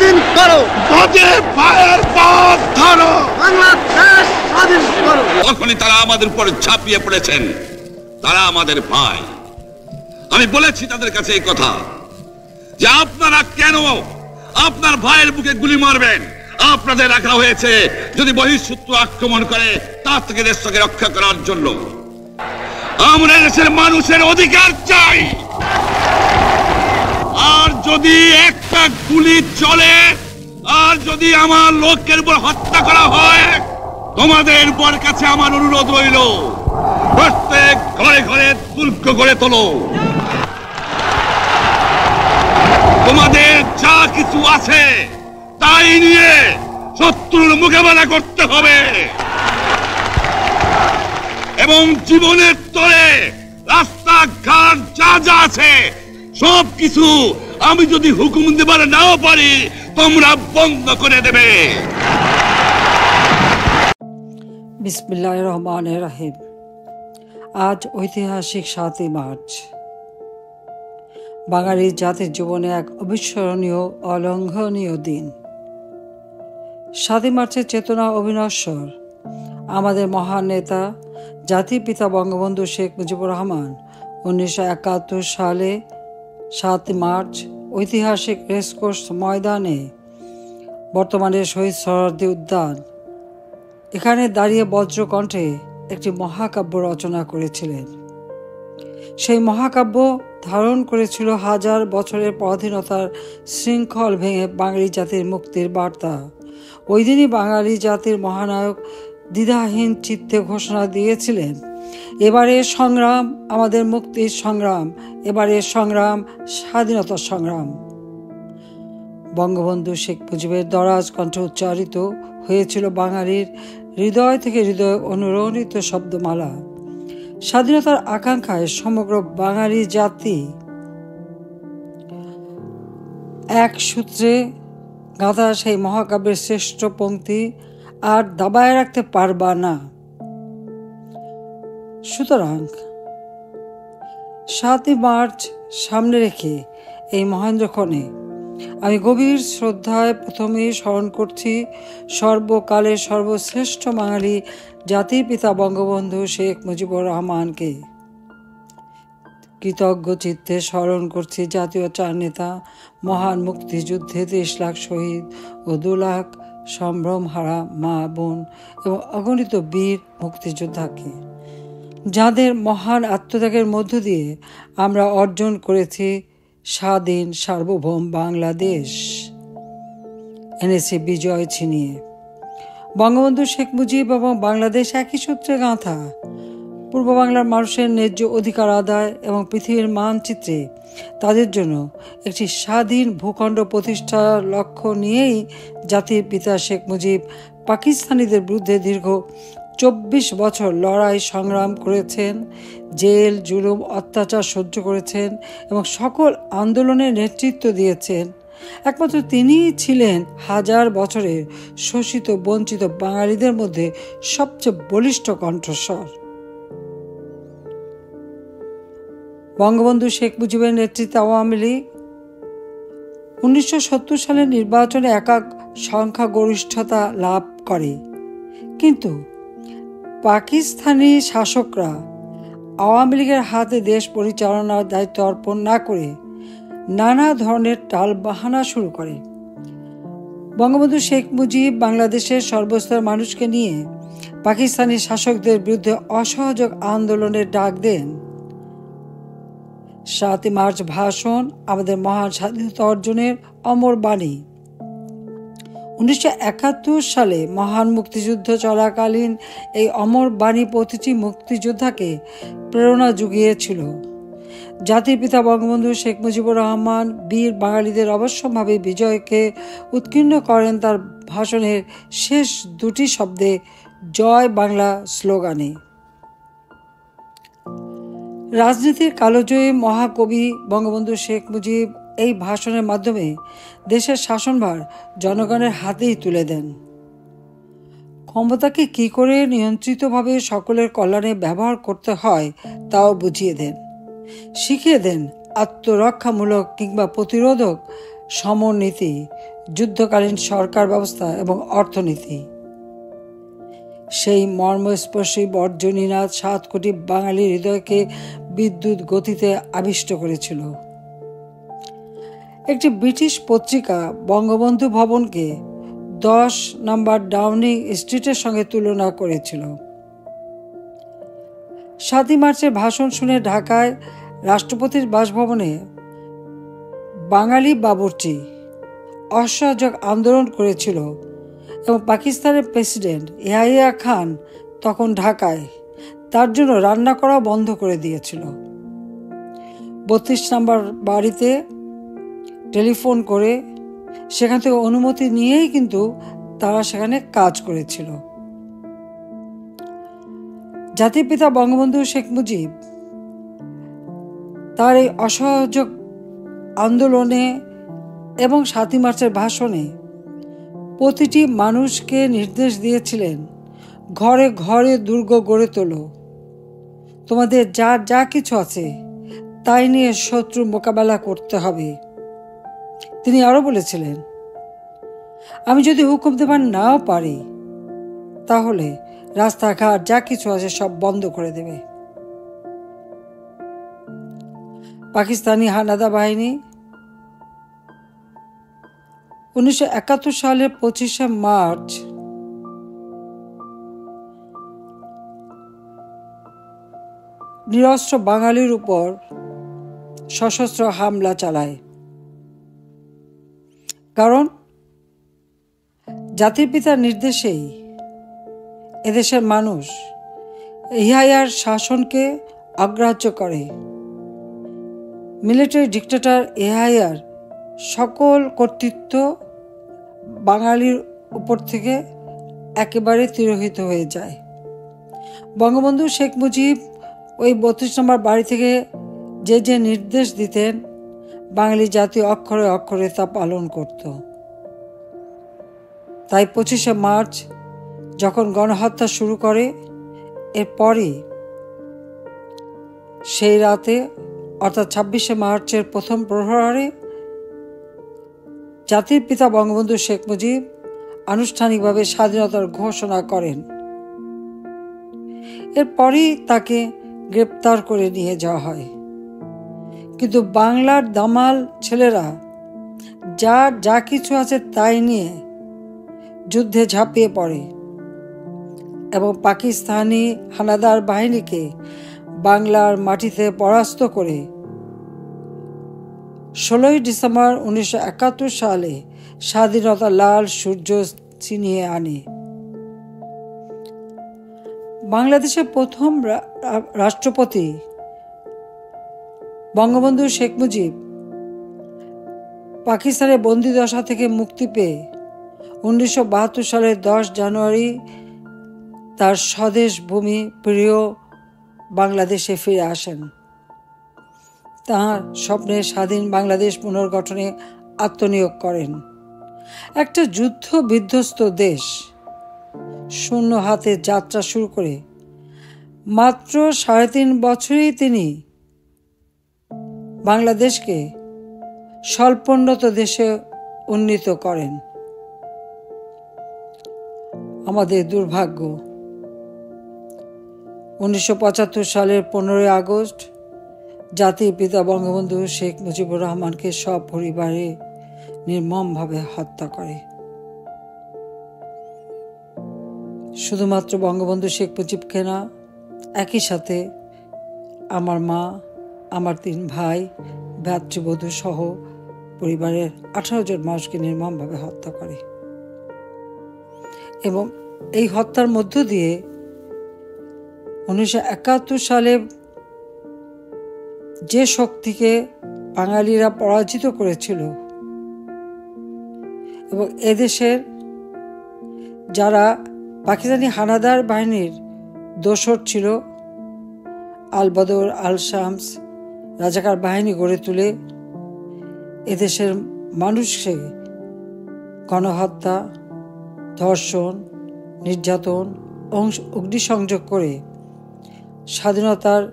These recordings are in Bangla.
স্বাধীন করো, ভাইয়ের পথ ধরো, বাংলাদেশ স্বাধীন করো। তখনই তারা আমাদের উপর ঝাঁপিয়ে পড়েছেন, তারা আমাদের ভাই। আমি বলেছি তাদের কাছে এই কথা যে আপনারা কেন আপনার ভাইয়ের বুকে গুলি মারবেন? আপনাদের রাখা হয়েছে যদি বহিঃশত্রু আক্রমণ করে তার থেকে দেশকে রক্ষা করার জন্য। আমরা দেশের মানুষের অধিকার চাই। আর যদি একটা গুলি চলে, আর যদি আমার লোকের উপর হত্যা করা হয়, তোমাদের উপর কাছে আমার অনুরোধ রইল, প্রত্যেক ঘরে ঘরে দুর্গ গড়ে তোলো। তোমাদের যা কিছু আছে তাই নিয়ে শত্রুর মোকাবেলা করতে হবে, এবং জীবনের তরে রাস্তাঘাট যা যা আছে সব কিছু আমি যদি হুকুম দেবার নাও পারি তোমরা বন্ধ করে দেবে। বিসমিল্লাহির রহমানির রহিম। আজ ঐতিহাসিক ৭ই মার্চ, বাঙালি জাতির জীবনে এক অবিস্মরণীয় অলঙ্ঘনীয় দিন। ৭ই মার্চের চেতনা অবিনশ্বর। আমাদের মহান নেতা জাতির পিতা বঙ্গবন্ধু শেখ মুজিবুর রহমান ১৯৭১ সালে ৭ই মার্চ ঐতিহাসিক রেসকোর্স ময়দানে, বর্তমানে শহীদ সোহরাওয়ার্দী উদ্যান, এখানে দাঁড়িয়ে বজ্রকণ্ঠে একটি মহাকাব্য রচনা করেছিলেন। সেই মহাকাব্য ধারণ করেছিল হাজার বছরের পরাধীনতার শৃঙ্খল ভেঙে বাঙালি জাতির মুক্তির বার্তা। ওই দিনই বাঙালি জাতির মহানায়ক দ্বিধাহীন চিত্তে ঘোষণা দিয়েছিলেন, এবারের সংগ্রাম আমাদের মুক্তির সংগ্রাম, এবারের সংগ্রাম স্বাধীনতার সংগ্রাম। বঙ্গবন্ধু শেখ মুজিবের দরাজ কণ্ঠে উচ্চারিত হয়েছিল বাঙালির হৃদয় থেকে হৃদয় অনুরণিত শব্দমালা। স্বাধীনতার আকাঙ্ক্ষায় সমগ্র বাঙালি জাতি এক সূত্রে গাঁথা সেই মহাকাব্যের শ্রেষ্ঠ পংক্তি আর দাবায় রাখতে পারবা না। সুতরাং ৭ই মার্চ সামনে রেখে এই মহেন্দ্রক্ষণে আমি গভীর শ্রদ্ধায় প্রথমেই স্মরণ করছি সর্বকালের সর্বশ্রেষ্ঠ বাঙালি জাতির পিতা বঙ্গবন্ধু শেখ মুজিবুর রহমানকে। কৃতজ্ঞ চিত্তে স্মরণ করছি জাতীয় চার নেতা, মহান মুক্তিযুদ্ধে ৩০ লাখ শহীদ ও ২ লাখ সম্ভ্রমহারা মা বোন এবং অগণিত বীর মুক্তিযোদ্ধাকে, যাদের মহান আত্মত্যাগের মধ্য দিয়ে আমরা অর্জন করেছি স্বাধীন সার্বভৌম বাংলাদেশ, এনেছি বিজয় ছিনিয়ে। বঙ্গবন্ধু শেখ মুজিব এবং বাংলাদেশ একই সূত্রে গাঁথা। পূর্ব বাংলার মানুষের ন্যায্য অধিকার আদায় এবং পৃথিবীর মানচিত্রে তাদের জন্য একটি স্বাধীন ভূখণ্ড প্রতিষ্ঠার লক্ষ্য নিয়েই জাতির পিতা শেখ মুজিব পাকিস্তানিদের বিরুদ্ধে দীর্ঘ ২৪ বছর লড়াই সংগ্রাম করেছেন, জেল জুলুম অত্যাচার সহ্য করেছেন এবং সকল আন্দোলনের নেতৃত্ব দিয়েছেন। একমাত্র তিনিই ছিলেন হাজার বছরের শোষিত বঞ্চিত বাঙালিদের মধ্যে সবচেয়ে বলিষ্ঠ কণ্ঠস্বর। বঙ্গবন্ধু শেখ মুজিবের নেতৃত্বে আওয়ামী লীগ ১৯৭০ সালের নির্বাচনে একক সংখ্যাগরিষ্ঠতা লাভ করে, কিন্তু পাকিস্তানি শাসকরা আওয়ামী লীগের হাতে দেশ পরিচালনার দায়িত্ব অর্পণ না করে নানা ধরনের টালবাহানা শুরু করে। বঙ্গবন্ধু শেখ মুজিব বাংলাদেশের সর্বস্তর মানুষকে নিয়ে পাকিস্তানি শাসকদের বিরুদ্ধে অসহযোগ আন্দোলনের ডাক দেন। ৭ই মার্চ ভাষণ আমাদের মহান স্বাধীনতা অর্জনের অমর বাণী। ১৯৭১ সালে মহান মুক্তিযুদ্ধ চলাকালীন এই অমর বাণী প্রতিটি মুক্তিযোদ্ধাকে প্রেরণা জুগিয়েছিল। জাতির পিতা বঙ্গবন্ধু শেখ মুজিবুর রহমান বীর বাঙালিদের অবশ্যম্ভাবী বিজয়কে উৎকীর্ণ করেন তার ভাষণের শেষ দুটি শব্দে, জয় বাংলা স্লোগানে। রাজনীতির কালোজয়ী মহাকবি বঙ্গবন্ধু শেখ মুজিব এই ভাষণের মাধ্যমে দেশের শাসনভার জনগণের হাতেই তুলে দেন। ক্ষমতাকে কী করে নিয়ন্ত্রিতভাবে সকলের কল্যাণে ব্যবহার করতে হয় তাও বুঝিয়ে দেন, শিখিয়ে দেন আত্মরক্ষামূলক কিংবা প্রতিরোধক সমরনীতি, যুদ্ধকালীন সরকার ব্যবস্থা এবং অর্থনীতি। সেই মর্মস্পর্শী বর্জনীনাথ 7 কোটি বাঙালির হৃদয়কে বিদ্যুৎ গতিতে আবিষ্ট করেছিল। একটি ব্রিটিশ পত্রিকা বঙ্গবন্ধু ভবনকে 10 নম্বর ডাউনিং স্ট্রিটের সঙ্গে তুলনা করেছিল। 7 মার্চের ভাষণ শুনে ঢাকায় রাষ্ট্রপতির বাসভবনে বাঙালি বাবুর্চি অসহযোগ আন্দোলন করেছিল এবং পাকিস্তানের প্রেসিডেন্ট ইয়াহিয়া খান তখন ঢাকায়, তার জন্য রান্না করা বন্ধ করে দিয়েছিল। 32 নম্বর বাড়িতে টেলিফোন করে সেখান থেকে অনুমতি নিয়েই কিন্তু তারা সেখানে কাজ করেছিল। জাতির পিতা বঙ্গবন্ধু শেখ মুজিব তার এই অসহযোগ আন্দোলনে এবং 7 মার্চের ভাষণে প্রতিটি মানুষকে নির্দেশ দিয়েছিলেন, ঘরে ঘরে দুর্গ গড়ে তোলো, তোমাদের যা কিছু আছে তাই নিয়ে শত্রু মোকাবেলা করতে হবে। তিনি আরো বলেছিলেন, আমি যদি হুকুম দেবার নাও পারি তাহলে রাস্তাঘাট যা কিছু আছে সব বন্ধ করে দেবে। পাকিস্তানি হানাদা বাহিনী 1971 সালের 25শে মার্চ নিরস্ত্র বাঙালির উপর সশস্ত্র হামলা চালায়। কারণ জাতির পিতার নির্দেশেই এদেশের মানুষ ইয়াহিয়ার শাসনকে অগ্রাহ্য করে। মিলিটারি ডিক্টেটর ইয়াহিয়ার সকল কর্তৃত্ব বাঙালির উপর থেকে একেবারে তিরোহিত হয়ে যায়। বঙ্গবন্ধু শেখ মুজিব ওই 32 নম্বর বাড়ি থেকে যে নির্দেশ দিতেন, বাঙালি জাতি অক্ষরে অক্ষরে তা পালন করত। তাই 25শে মার্চ যখন গণহত্যা শুরু করে, এরপরই সেই রাতে অর্থাৎ 26শে মার্চের প্রথম প্রহরে জাতির পিতা বঙ্গবন্ধু শেখ মুজিব আনুষ্ঠানিকভাবে স্বাধীনতার ঘোষণা করেন। এরপরই তাকে গ্রেপ্তার করে নিয়ে যাওয়া হয়। কিন্তু বাংলার দামাল ছেলেরা যা কিছু আছে তাই নিয়ে যুদ্ধে ঝাঁপিয়ে পড়ে এবং পাকিস্তানি হানাদার বাহিনীকে বাংলার মাটিতে পরাস্ত করে 16ই ডিসেম্বর 1971 সালে স্বাধীনতা লাল সূর্য ছিনিয়ে আনে। বাংলাদেশের প্রথম রাষ্ট্রপতি বঙ্গবন্ধু শেখ মুজিব পাকিস্তানের বন্দিদশা থেকে মুক্তি পেয়ে 1972 সালের 10 জানুয়ারি তার স্বদেশ ভূমি প্রিয় বাংলাদেশে ফিরে আসেন। তাঁর স্বপ্নের স্বাধীন বাংলাদেশ পুনর্গঠনে আত্মনিয়োগ করেন। একটা যুদ্ধ বিধ্বস্ত দেশ শূন্য হাতে যাত্রা শুরু করে মাত্র 3.5 বছরেই তিনি বাংলাদেশকে স্বল্পোন্নত দেশে উন্নীত করেন। আমাদের দুর্ভাগ্য 1975 সালের 15ই আগস্ট জাতির পিতা বঙ্গবন্ধু শেখ মুজিবুর রহমানকে সপরিবারে নির্মমভাবে হত্যা করে। শুধুমাত্র বঙ্গবন্ধু শেখ মুজিবকে না, একই সাথে আমার মা, আমার 3 ভাই, ভ্রাতৃবধূ সহ পরিবারের 18 জন মানুষকে নির্মমভাবে হত্যা করে। এবং এই হত্যার মধ্য দিয়ে 1971 সালে যে শক্তিকে বাঙালিরা পরাজিত করেছিল এবং এদেশের যারা পাকিস্তানি হানাদার বাহিনীর দোসর ছিল, আল বদর, আল শামস রাজাকার বাহিনী গড়ে তুলে এদেশের মানুষকে গণহত্যা, ধর্ষণ, নির্যাতন, অগ্নিসংযোগ করে স্বাধীনতার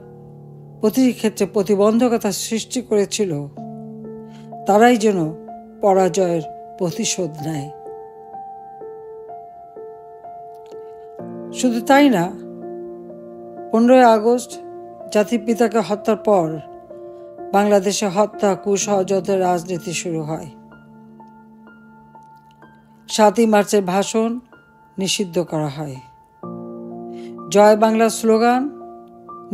প্রতিটি ক্ষেত্রে প্রতিবন্ধকতা সৃষ্টি করেছিল, তারাই যেন পরাজয়ের প্রতিশোধ নেয়। শুধু তাই না, 15 আগস্ট জাতির পিতাকে হত্যার পর বাংলাদেশে হত্যা, কুসহযতের রাজনীতি শুরু হয়। 7ই মার্চের ভাষণ নিষিদ্ধ করা হয়, জয় বাংলা স্লোগান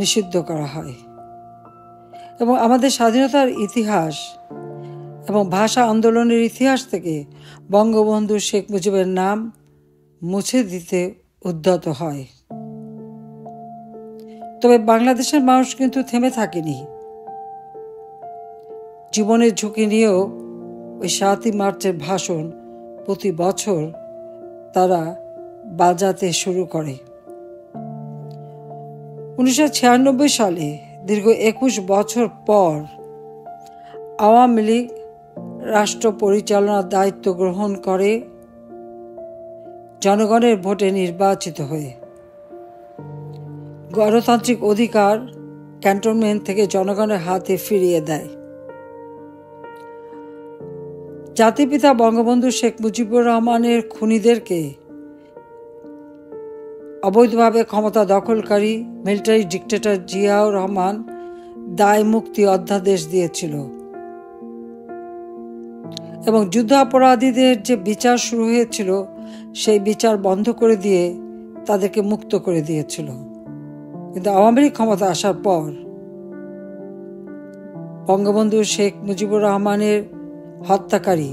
নিষিদ্ধ করা হয় এবং আমাদের স্বাধীনতার ইতিহাস এবং ভাষা আন্দোলনের ইতিহাস থেকে বঙ্গবন্ধু শেখ মুজিবের নাম মুছে দিতে উদ্যত হয়। তবে বাংলাদেশের মানুষ কিন্তু থেমে থাকেনি। জীবনের ঝুঁকি নিয়েও ওই 7ই মার্চের ভাষণ প্রতি বছর তারা বাজাতে শুরু করে। 1996 সালে দীর্ঘ 21 বছর পর আওয়ামী লীগ রাষ্ট্র পরিচালনার দায়িত্ব গ্রহণ করে জনগণের ভোটে নির্বাচিত হয়ে। গণতান্ত্রিক অধিকার ক্যান্টনমেন্ট থেকে জনগণের হাতে ফিরিয়ে দেয়। জাতিপিতা বঙ্গবন্ধু শেখ মুজিবুর রহমানের খুনিদেরকে, অবৈধভাবে ক্ষমতা দখলকারী মিলিটারি ডিক্টেটর জিয়াউর রহমান দায় মুক্তি অধ্যাদেশ দিয়েছিল এবং যুদ্ধাপরাধীদের যে বিচার শুরু হয়েছিল সেই বিচার বন্ধ করে দিয়ে তাদেরকে মুক্ত করে দিয়েছিল। কিন্তু আওয়ামী লীগ ক্ষমতা আসার পর বঙ্গবন্ধু শেখ মুজিবুর রহমানের হত্যাকারী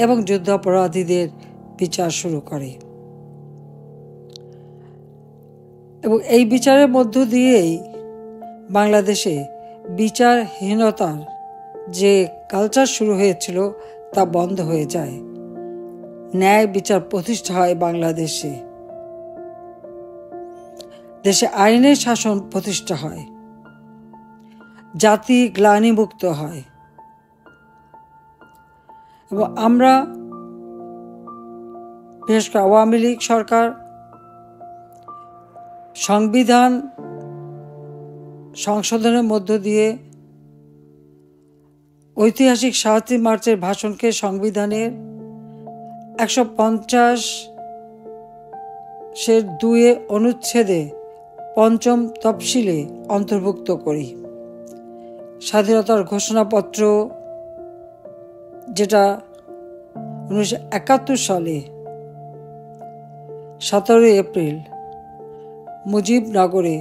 এবং যুদ্ধাপরাধীদের বিচার শুরু করে এবং এই বিচারের মধ্য দিয়েই বাংলাদেশে বিচারহীনতার যে কালচার শুরু হয়েছিল তা বন্ধ হয়ে যায়। ন্যায় বিচার প্রতিষ্ঠা হয় বাংলাদেশে, দেশে আইনের শাসন প্রতিষ্ঠা হয়, জাতি গ্লানিমুক্ত হয় এবং আমরা, বিশেষ করে আওয়ামী লীগ সরকার, সংবিধান সংশোধনের মধ্য দিয়ে ঐতিহাসিক 7ই মার্চের ভাষণকে সংবিধানের 150(2) অনুচ্ছেদে 5ম তফসিলে অন্তর্ভুক্ত করি। স্বাধীনতার ঘোষণাপত্র, যেটা 1971 সালে 17 এপ্রিল মুজিবনগরে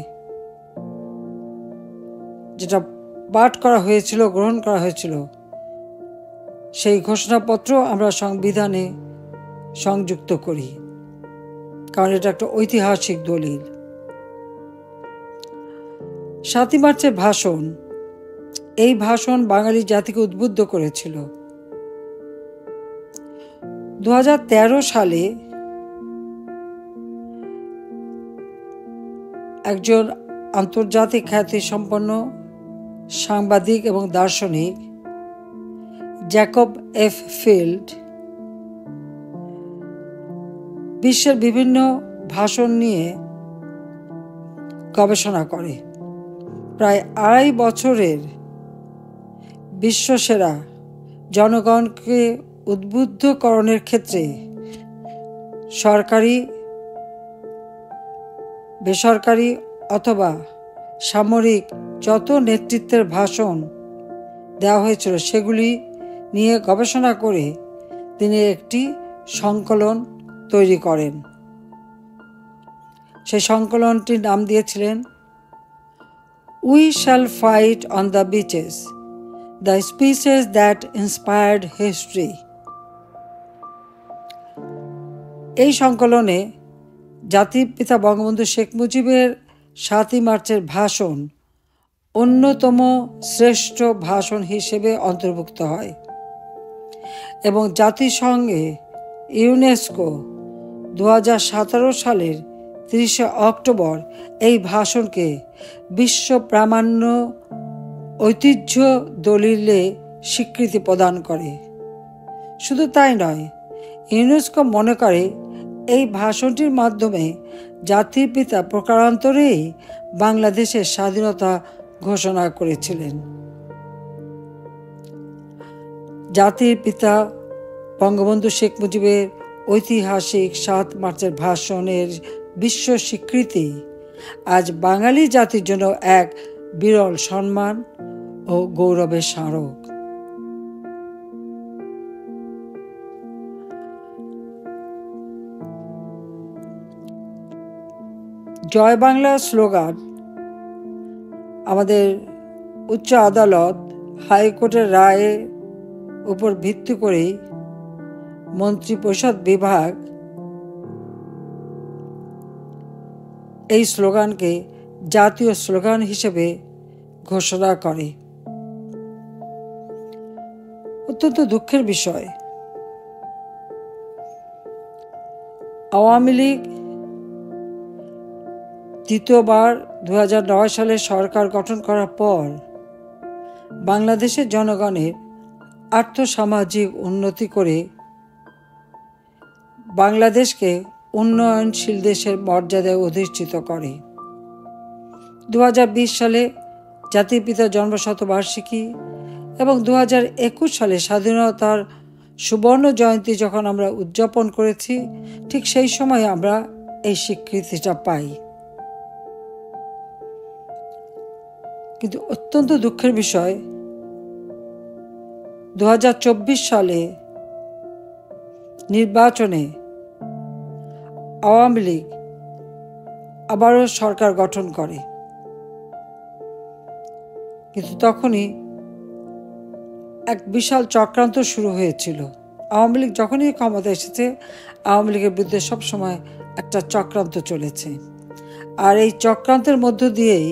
যেটা পাঠ করা হয়েছিল, গ্রহণ করা হয়েছিল, সেই ঘোষণাপত্র আমরা সংবিধানে সংযুক্ত করি, কারণ এটা একটা ঐতিহাসিক দলিল। 7ই মার্চের ভাষণ, এই ভাষণ বাঙালি জাতিকে উদ্বুদ্ধ করেছিল। 2013 সালে একজন আন্তর্জাতিক খ্যাতিসম্পন্ন সাংবাদিক এবং দার্শনিক জ্যাকব এফ ফিল্ড বিশ্বের বিভিন্ন ভাষণ নিয়ে গবেষণা করে। প্রায় 2.5 বছরের বিশ্বসেরা জনগণকে উদ্বুদ্ধকরণের ক্ষেত্রে সরকারি, বেসরকারি অথবা সামরিক যত নেতৃত্বের ভাষণ দেওয়া হয়েছিল সেগুলি নিয়ে গবেষণা করে তিনি একটি সংকলন তৈরি করেন। সেই সংকলনটির নাম দিয়েছিলেন we shall fight on the beaches, the speeches that inspired history. এই সংকলনে জাতির পিতা বঙ্গবন্ধু শেখ মুজিবের 7ই মার্চের ভাষণ অন্যতম শ্রেষ্ঠ ভাষণ হিসেবে অন্তর্ভুক্ত হয় এবং জাতিসংঘে ইউনেস্কো 2017 সালের 30 অক্টোবর এই ভাষণকে বিশ্ব প্রামাণ্য ঐতিহ্য দলিলে স্বীকৃতি প্রদান করে। শুধু তাই নয়, ইউনেস্কো মনে করে এই ভাষণটির মাধ্যমে জাতির পিতা প্রকারান্তরেই বাংলাদেশের স্বাধীনতা ঘোষণা করেছিলেন। জাতির পিতা বঙ্গবন্ধু শেখ মুজিবের ঐতিহাসিক 7 মার্চের ভাষণের বিশ্ব স্বীকৃতি আজ বাঙালি জাতির জন্য এক বিরল সম্মান ও গৌরবের স্মারক। জয় বাংলা স্লোগান আমাদের উচ্চ আদালত হাইকোর্টের রায়ের উপর ভিত্তি করেই মন্ত্রিপরিষদ বিভাগ এই স্লোগানকে জাতীয় স্লোগান হিসেবে ঘোষণা করে। অত্যন্ত দুঃখের বিষয়, আওয়ামী লীগ দ্বিতীয়বার 2009 সালে সরকার গঠন করার পর বাংলাদেশের জনগণের আর্থসামাজিক উন্নতি করে বাংলাদেশকে উন্নয়নশীল দেশের মর্যাদায় অধিষ্ঠিত করে। 2020 সালে জাতির পিতার জন্মশতবার্ষিকী এবং 2021 সালে স্বাধীনতার সুবর্ণ জয়ন্তী যখন আমরা উদযাপন করেছি, ঠিক সেই সময় আমরা এই স্বীকৃতিটা পাই। কিন্তু অত্যন্ত দুঃখের বিষয়, 2024 সালে নির্বাচনে আওয়ামী লীগ আবারও সরকার গঠন করে, কিন্তু তখনই এক বিশাল চক্রান্ত শুরু হয়েছিল। আওয়ামী লীগ যখনই ক্ষমতা এসেছে, আওয়ামী লীগের বিরুদ্ধে সবসময় একটা চক্রান্ত চলেছে। আর এই চক্রান্তের মধ্য দিয়েই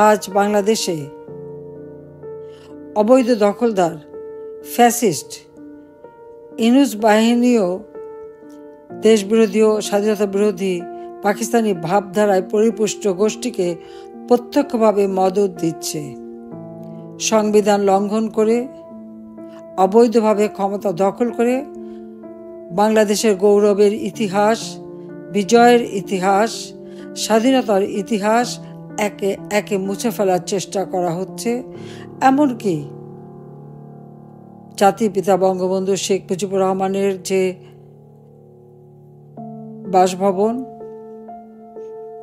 আজ বাংলাদেশে অবৈধ দখলদার ফ্যাসিস্ট ইউনূস বাহিনীও দেশবিরোধী ও স্বাধীনতা বিরোধী পাকিস্তানি ভাবধারায় পরিপুষ্ট গোষ্ঠীকে প্রত্যক্ষভাবে মদত দিচ্ছে। সংবিধান লঙ্ঘন করে অবৈধভাবে ক্ষমতা দখল করে বাংলাদেশের গৌরবের ইতিহাস, বিজয়ের ইতিহাস, স্বাধীনতার ইতিহাস একে একে মুছে ফেলার চেষ্টা করা হচ্ছে। এমনকি জাতির পিতা বঙ্গবন্ধু শেখ মুজিবুর রহমানের যে বাসভবন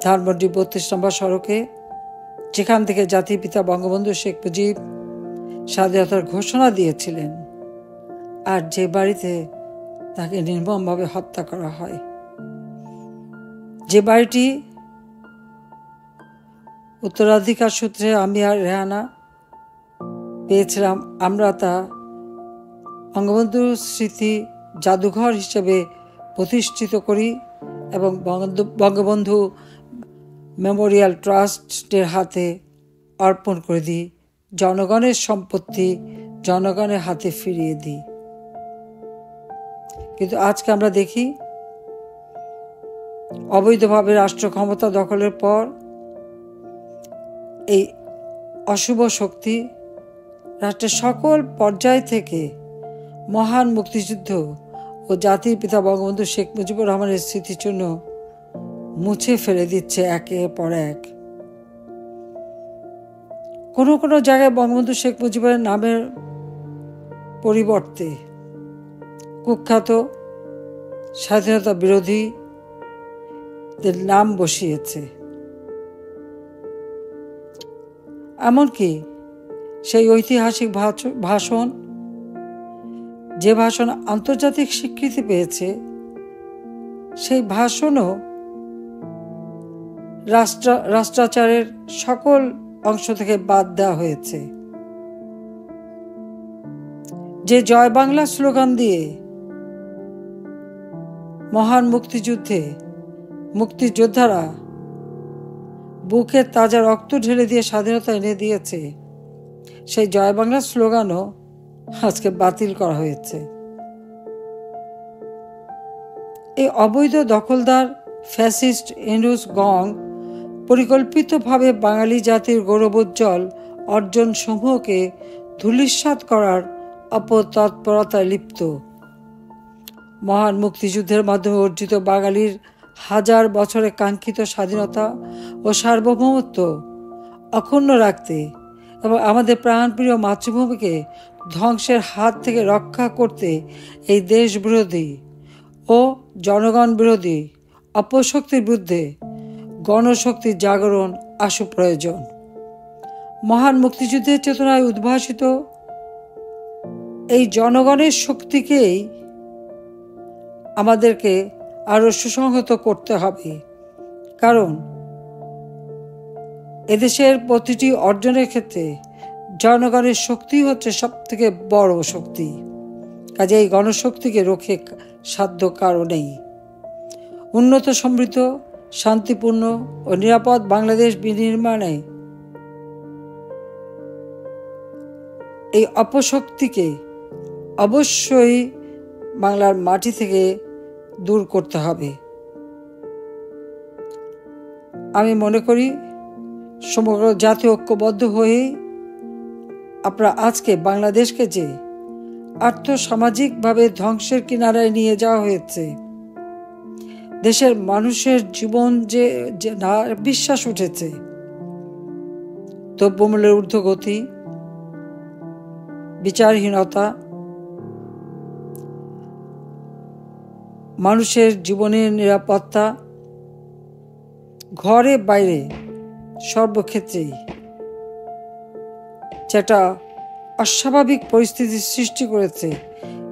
ধানমন্ডি 32 নম্বর সড়কে, যেখান থেকে জাতির পিতা বঙ্গবন্ধু শেখ মুজিব স্বাধীনতার ঘোষণা দিয়েছিলেন, আর যে বাড়িতে তাকে নির্মমভাবে হত্যা করা হয়, যে বাড়িটি উত্তরাধিকার সূত্রে আমি আর রেহানা পেয়েছিলাম, আমরা তা বঙ্গবন্ধু স্মৃতি জাদুঘর হিসেবে প্রতিষ্ঠিত করি এবং বঙ্গবন্ধু মেমোরিয়াল ট্রাস্টের হাতে অর্পণ করে দিই। জনগণের সম্পত্তি জনগণের হাতে ফিরিয়ে দিই। কিন্তু আজকে আমরা দেখি অবৈধভাবে রাষ্ট্র ক্ষমতা দখলের পর এই অশুভ শক্তি রাষ্ট্রের সকল পর্যায় থেকে মহান মুক্তিযুদ্ধ ও জাতির পিতা বঙ্গবন্ধু শেখ মুজিবুর রহমানের স্মৃতিচিহ্ন মুছে ফেলে দিচ্ছে একের পর এক। কোনো কোনো জায়গায় বঙ্গবন্ধু শেখ মুজিবের নামের পরিবর্তে কুখ্যাত স্বাধীনতা বিরোধীদের নাম বসিয়েছে। এমনকি সেই ঐতিহাসিক ভাষণ, যে ভাষণ আন্তর্জাতিক স্বীকৃতি পেয়েছে, সেই ভাষণও রাষ্ট্রাচারের সকল অংশ থেকে বাদ দেওয়া হয়েছে। যে জয় বাংলা স্লোগান দিয়ে মহান মুক্তিযুদ্ধে মুক্তিযোদ্ধারা বুকে তাজা রক্ত ঢেলে দিয়ে স্বাধীনতা এনে দিয়েছে, সেই জয় বাংলা স্লোগানও আজকে বাতিল করা হয়েছে। এই অবৈধ দখলদার ফ্যাসিস্ট ইউনূস গং পরিকল্পিতভাবে বাঙালি জাতির গৌরবোজ্জ্বল অর্জন সমূহকে ধূলিসাৎ করার অপতৎপরতায় লিপ্ত। মহান মুক্তিযুদ্ধের মাধ্যমে অর্জিত বাঙালির হাজার বছরের কাঙ্ক্ষিত স্বাধীনতা ও সার্বভৌমত্ব অক্ষুণ্ণ রাখতে এবং আমাদের প্রাণপ্রিয় মাতৃভূমিকে ধ্বংসের হাত থেকে রক্ষা করতে এই দেশ বিরোধী ও জনগণ বিরোধী অপশক্তির বিরুদ্ধে গণশক্তির জাগরণ আশু প্রয়োজন। মহান মুক্তিযুদ্ধের চেতনায় উদ্ভাসিত এই জনগণের শক্তিকেই আমাদেরকে আরো সুসংহত করতে হবে, কারণ এদেশের প্রতিটি অর্জনের ক্ষেত্রে জনগণের শক্তি হচ্ছে সব থেকে বড় শক্তি। কাজে এই গণশক্তিকে রক্ষে সাধ্য কারো নেই। উন্নত, সমৃদ্ধ, শান্তিপূর্ণ ও নিরাপদ বাংলাদেশ বিনির্মাণে এই অপশক্তিকে অবশ্যই বাংলার মাটি থেকে দূর করতে হবে। আমি মনে করি সমগ্র জাতি ঐক্যবদ্ধ হয়ে আমরা আজকে বাংলাদেশকে যে আর্থসামাজিকভাবে ধ্বংসের কিনারায় নিয়ে যাওয়া হয়েছে, দেশের মানুষের জীবন যে না বিশ্বাস উঠেছে, দ্রব্যমূল্যের ঊর্ধ্বগতি, বিচারহীনতা, মানুষের জীবনের নিরাপত্তা, ঘরে বাইরে সর্বক্ষেত্রেই যেটা অস্বাভাবিক পরিস্থিতির সৃষ্টি করেছে,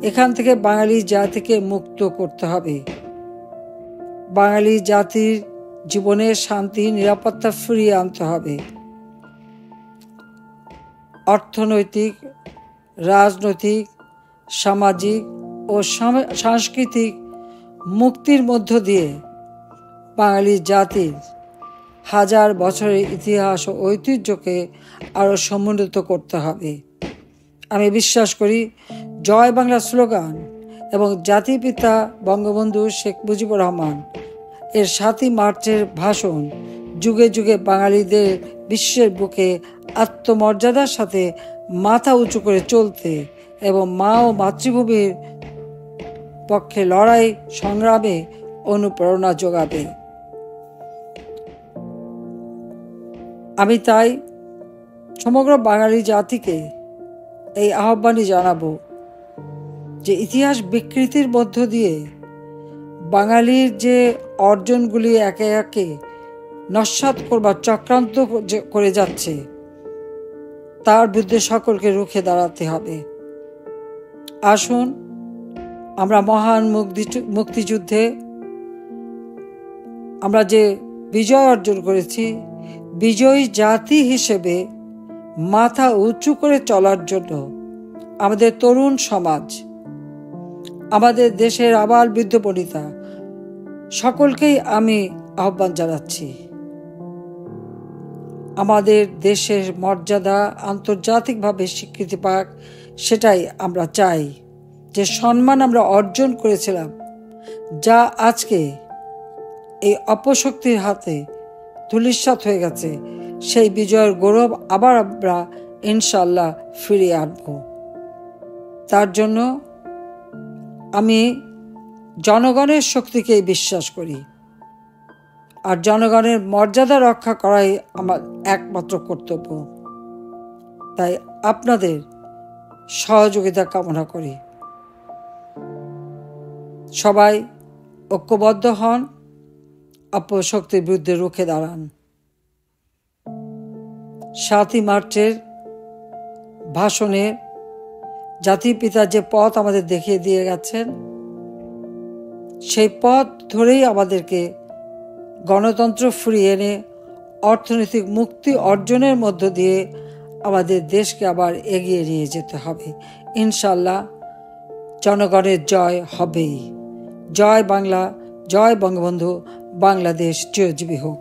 এখান থেকে বাঙালি জাতিকে মুক্ত করতে হবে। বাঙালি জাতির জীবনের শান্তি, নিরাপত্তা ফিরিয়ে আনতে হবে। অর্থনৈতিক, রাজনৈতিক, সামাজিক ও সাংস্কৃতিক মুক্তির মধ্য দিয়ে বাঙালি জাতির হাজার বছরের ইতিহাস ও ঐতিহ্যকে আরও সমুন্নত করতে হবে। আমি বিশ্বাস করি জয় বাংলা স্লোগান এবং জাতিপিতা বঙ্গবন্ধু শেখ মুজিবুর রহমান এর 7ই মার্চের ভাষণ যুগে যুগে বাঙালিদের বিশ্বের বুকে আত্মমর্যাদার সাথে মাথা উঁচু করে চলতে এবং মা ও মাতৃভূমির পক্ষে লড়াই সংগ্রামে অনুপ্রেরণা যোগাবে। আমি তাই সমগ্র বাঙালি জাতিকে এই আহ্বানই জানাবো যে ইতিহাস বিকৃতির মধ্য দিয়ে বাঙালির যে অর্জনগুলি একে একে নস্যাৎ করবার চক্রান্ত করে যাচ্ছে, তার বিরুদ্ধে সকলকে রুখে দাঁড়াতে হবে। আসুন আমরা মহান মুক্তিযুদ্ধে আমরা যে বিজয় অর্জন করেছি, বিজয়ী জাতি হিসেবে মাথা উঁচু করে চলার জন্য আমাদের তরুণ সমাজ, আমাদের দেশের আবাল বৃদ্ধ বনিতা সকলকেই আমি আহ্বান জানাচ্ছি। আমাদের দেশের মর্যাদা আন্তর্জাতিকভাবে স্বীকৃতি পাক, সেটাই আমরা চাই। যে সম্মান আমরা অর্জন করেছিলাম, যা আজকে এই অপশক্তির হাতে ধূলিসাৎ হয়ে গেছে, সেই বিজয়ের গৌরব আবার আমরা ইনশাল্লাহ ফিরিয়ে আনব। তার জন্য আমি জনগণের শক্তিকেই বিশ্বাস করি, আর জনগণের মর্যাদা রক্ষা করাই আমার একমাত্র কর্তব্য। তাই আপনাদের সহযোগিতা কামনা করি। সবাই ঐক্যবদ্ধ হন, অপশক্তির বিরুদ্ধে রুখে দাঁড়ান। 7ই মার্চের ভাষণে জাতির পিতা যে পথ আমাদের দেখিয়ে দিয়ে গেছেন, সেই পথ ধরেই আমাদেরকে গণতন্ত্র ফিরিয়ে এনে অর্থনৈতিক মুক্তি অর্জনের মধ্য দিয়ে আমাদের দেশকে আবার এগিয়ে নিয়ে যেতে হবে। ইনশাল্লাহ জনগণের জয় হবেই। জয় বাংলা, জয় বঙ্গবন্ধু, বাংলাদেশ চিরজীবী হোক।